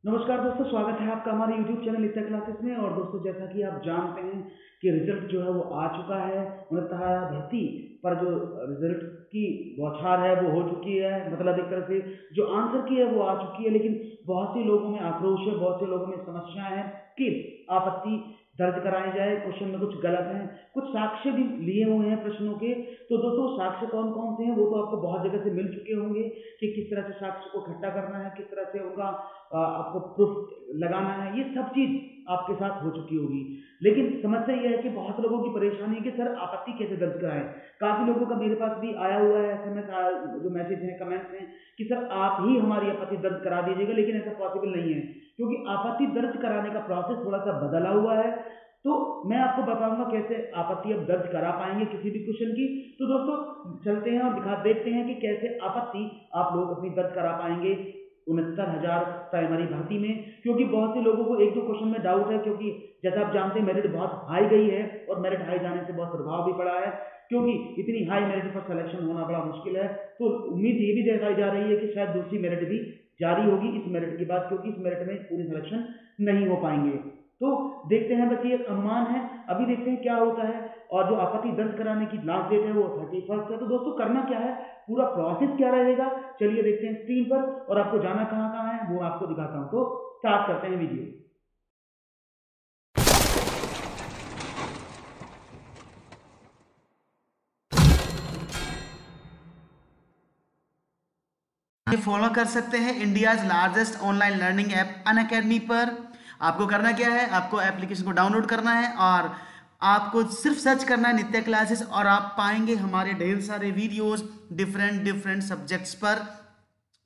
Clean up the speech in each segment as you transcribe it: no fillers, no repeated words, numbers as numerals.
नमस्कार दोस्तों, स्वागत है आपका हमारे YouTube चैनल नित्य क्लासेस में। और दोस्तों, जैसा कि आप जानते हैं कि रिजल्ट जो है वो आ चुका है। मूलतः भर्ती पर जो रिजल्ट की बौछार है वो हो चुकी है। मतलब एक तरह से जो आंसर की है वो आ चुकी है, लेकिन बहुत से लोगों में आक्रोश है, बहुत से लोगों में समस्याएं हैं कि आपत्ति दर्ज कराई जाए, क्वेश्चन में कुछ गलत है, कुछ साक्ष्य भी लिए हुए हैं प्रश्नों के। तो दोस्तों, साक्ष्य कौन कौन से हैं वो तो आपको बहुत जगह से मिल चुके होंगे कि किस तरह से साक्ष्य को इकट्ठा करना है, किस तरह से उनका आपको प्रूफ लगाना है। ये सब चीज आपके साथ हो चुकी होगी। लेकिन समस्या यह है कि बहुत लोगों की परेशानी है कि सर आपत्ति कैसे दर्ज कराएं। काफी लोगों का मेरे पास भी आया हुआ है SMS, जो मैसेज है, कमेंट्स हैं कि सर आप ही हमारी आपत्ति दर्ज करा दीजिएगा, लेकिन ऐसा पॉसिबल नहीं है क्योंकि आपत्ति दर्ज कराने का प्रोसेस थोड़ा सा बदला हुआ है। तो मैं आपको बताऊंगा कैसे आपत्ति अब दर्ज करा पाएंगे किसी भी क्वेश्चन की। तो दोस्तों, चलते हैं और देखते हैं कि कैसे आपत्ति आप लोग अपनी दर्ज करा पाएंगे 69,000 प्राइमरी भर्ती में। क्योंकि बहुत से लोगों को एक दो क्वेश्चन में डाउट है, क्योंकि जैसा आप जानते हैं मेरिट बहुत हाई गई है और मेरिट हाई जाने से बहुत प्रभाव भी पड़ा है, क्योंकि इतनी हाई मेरिट पर सिलेक्शन होना बड़ा मुश्किल है। तो उम्मीद ये भी जताई जा रही है कि शायद दूसरी मेरिट भी जारी होगी इस मेरिट के बाद, क्योंकि इस मेरिट में पूरी सिलेक्शन नहीं हो पाएंगे। तो देखते हैं, बस ये एक अनुमान है, अभी देखते हैं क्या होता है। और जो आपत्ति दर्ज कराने की लास्ट डेट है वो 31 है। तो दोस्तों, करना क्या है, पूरा प्रोसेस क्या रहेगा, चलिए देखते हैं स्क्रीन पर। और आपको जाना कहाँ कहाँ है वो आपको दिखाता हूँ। तो स्टार्ट करते हैं वीडियो। फॉलो कर सकते हैं India's largest online learning app Unacademy पर। आपको करना क्या है, आपको एप्लीकेशन को डाउनलोड करना है और आपको सिर्फ सर्च करना है नित्य क्लासेस, और आप पाएंगे हमारे ढेर सारे वीडियोस डिफरेंट डिफरेंट सब्जेक्ट्स पर।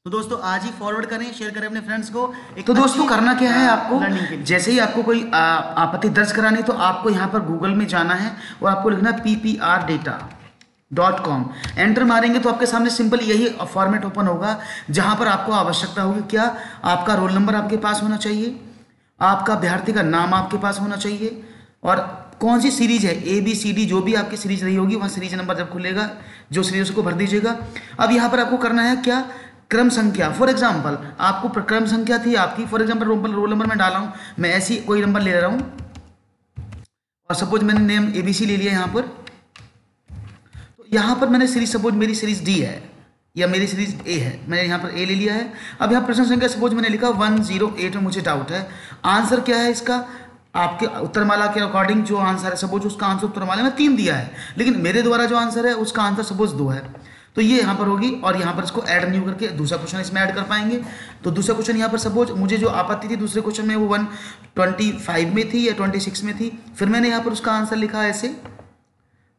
तो दोस्तों, आज ही फॉरवर्ड करें, शेयर करें अपने फ्रेंड्स को। तो दोस्तों, करना क्या है, आपको लर्निंग के लिए जैसे ही आपको कोई आपत्ति दर्ज करानी, तो आपको यहाँ पर गूगल में जाना है और आपको लिखना है pprdata.com। एंटर मारेंगे तो आपके सामने सिंपल यही फॉर्मेट ओपन होगा, जहां पर आपको आवश्यकता होगी क्या, आपका रोल नंबर आपके पास होना चाहिए, आपका अभ्यर्थी का नाम आपके पास होना चाहिए, और कौन सी सीरीज है, ABCD जो भी आपकी सीरीज रही होगी, वहाँ सीरीज नंबर जब खुलेगा जो सीरीज उसको भर दीजिएगा। अब यहाँ पर आपको करना है क्या, क्रम संख्या। फॉर एग्जाम्पल आपको क्रम संख्या थी आपकी, फॉर एग्जाम्पल रोल नंबर में डाला हूँ, मैं ऐसी कोई नंबर ले रहा हूँ और सपोज मैंने नेम ABC ले लिया यहाँ पर। तो यहाँ पर मैंने सीरीज, सपोज मेरी सीरीज D है या मेरी सीरीज A है, मैंने यहाँ पर A ले लिया है। अब यहाँ प्रश्न संख्या सपोज मैंने लिखा 108 में, मुझे डाउट है आंसर क्या है इसका। आपके उत्तरमाला के अकॉर्डिंग जो आंसर है, सपोज उसका आंसर उत्तरमाला में 3 दिया है, लेकिन मेरे द्वारा जो आंसर है उसका आंसर सपोज 2 है, तो ये यहाँ पर होगी। और यहाँ पर इसको ऐड न्यू करके दूसरा क्वेश्चन इसमें ऐड कर पाएंगे। तो दूसरा क्वेश्चन यहाँ पर सपोज मुझे जो आपत्ति थी दूसरे क्वेश्चन में वो 125 में थी या 26 में थी, फिर मैंने यहाँ पर उसका आंसर लिखा ऐसे।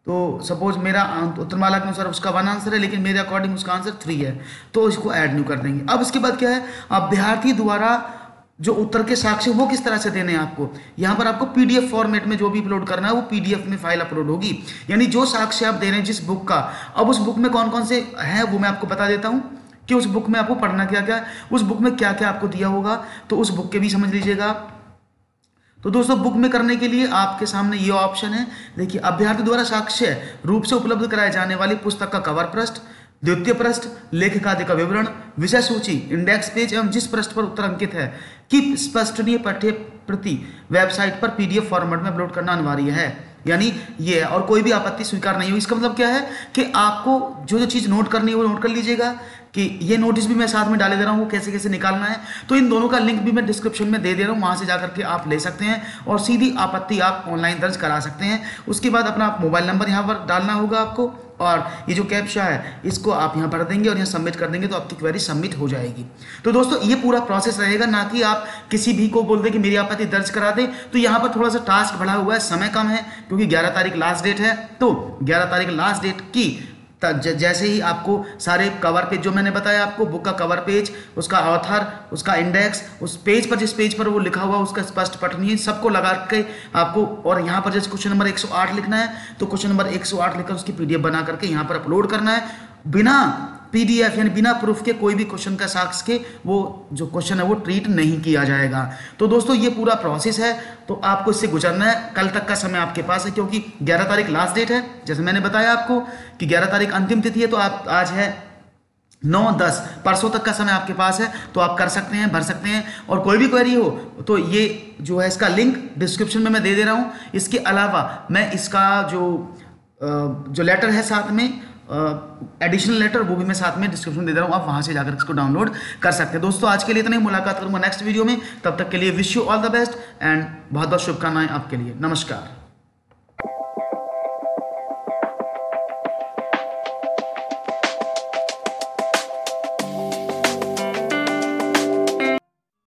तो सपोज मेरा उत्तरमाला के अनुसार उसका 1 आंसर है, लेकिन मेरे अकॉर्डिंग उसका आंसर 3 है, तो इसको ऐड न्यू कर देंगे। अब इसके बाद क्या है, अभ्यर्थी द्वारा जो उत्तर के साक्ष्य वो किस तरह से देने हैं आपको, यहाँ पर आपको PDF फॉर्मेट में जो भी अपलोड करना है वो PDF में फाइल अपलोड होगी। यानी जो साक्ष्य आप दे रहे हैं जिस बुक का, अब उस बुक में कौन कौन से हैं वो मैं आपको बता देता हूँ कि उस बुक में आपको पढ़ना क्या क्या, उस बुक में क्या क्या आपको दिया होगा, तो उस बुक के भी समझ लीजिएगा। तो दोस्तों, बुक में करने के लिए आपके सामने ये ऑप्शन है, देखिए, अभ्यर्थी द्वारा साक्ष्य रूप से उपलब्ध कराए जाने वाली पुस्तक का कवर पृष्ठ, द्वितीय पृष्ठ, लेखकादि का विवरण, विषय सूची, इंडेक्स पेज एवं जिस पृष्ठ पर उत्तर अंकित है कि स्पष्टनीय पाठ्य प्रति वेबसाइट पर PDF फॉर्मेट में अपलोड करना अनिवार्य है। यानी ये है, और कोई भी आपत्ति स्वीकार नहीं होगी। इसका मतलब क्या है कि आपको जो जो चीज़ नोट करनी है वो नोट कर लीजिएगा, कि ये नोटिस भी मैं साथ में डाले दे रहा हूँ, वो कैसे कैसे निकालना है। तो इन दोनों का लिंक भी मैं डिस्क्रिप्शन में दे दे रहा हूँ, वहाँ से जाकर के आप ले सकते हैं और सीधी आपत्ति आप ऑनलाइन दर्ज करा सकते हैं। उसके बाद अपना मोबाइल नंबर यहाँ पर डालना होगा आपको, और ये जो कैप्चा है इसको आप यहाँ भर देंगे और यहाँ सबमिट कर देंगे, तो आपकी क्वेरी सबमिट हो जाएगी। तो दोस्तों, ये पूरा प्रोसेस रहेगा, ना कि आप किसी भी को बोल दें कि मेरी आपत्ति दर्ज करा दें। तो यहाँ पर थोड़ा सा टास्क बढ़ा हुआ है, समय कम है, क्योंकि 11 तारीख लास्ट डेट है। तो 11 तारीख लास्ट डेट की जैसे ही आपको सारे कवर पेज जो मैंने बताया आपको, बुक का कवर पेज, उसका ऑथर, उसका इंडेक्स, उस पेज पर जिस पेज पर वो लिखा हुआ उसका स्पष्ट पठनीय सबको लगा के आपको, और यहाँ पर जैसे क्वेश्चन नंबर 108 लिखना है तो क्वेश्चन नंबर 108 लिखकर उसकी PDF बना करके यहाँ पर अपलोड करना है। बिना PDF यानी बिना प्रूफ के कोई भी क्वेश्चन का साक्ष्य के वो जो क्वेश्चन है वो ट्रीट नहीं किया जाएगा। तो दोस्तों, ये पूरा प्रोसेस है, तो आपको इससे गुजरना है। कल तक का समय आपके पास है, क्योंकि 11 तारीख लास्ट डेट है, जैसे मैंने बताया आपको कि 11 तारीख अंतिम तिथि है। तो आप आज है 9-10 परसों तक का समय आपके पास है, तो आप कर सकते हैं, भर सकते हैं। और कोई भी क्वेरी हो तो ये जो है इसका लिंक डिस्क्रिप्शन में मैं दे रहा हूँ। इसके अलावा मैं इसका जो लेटर है साथ में एडिशनल लेटर, वो भी मैं साथ में डिस्क्रिप्शन दे रहा हूँ, आप वहाँ से जाकर इसको डाउनलोड कर सकते हैं। दोस्तों आज के लिए इतना ही, मुलाकात करूँगा नेक्स्ट वीडियो में। तब तक के लिए wish you all the best and बहुत बहुत शुभकामनाएं आपके लिए। नमस्कार।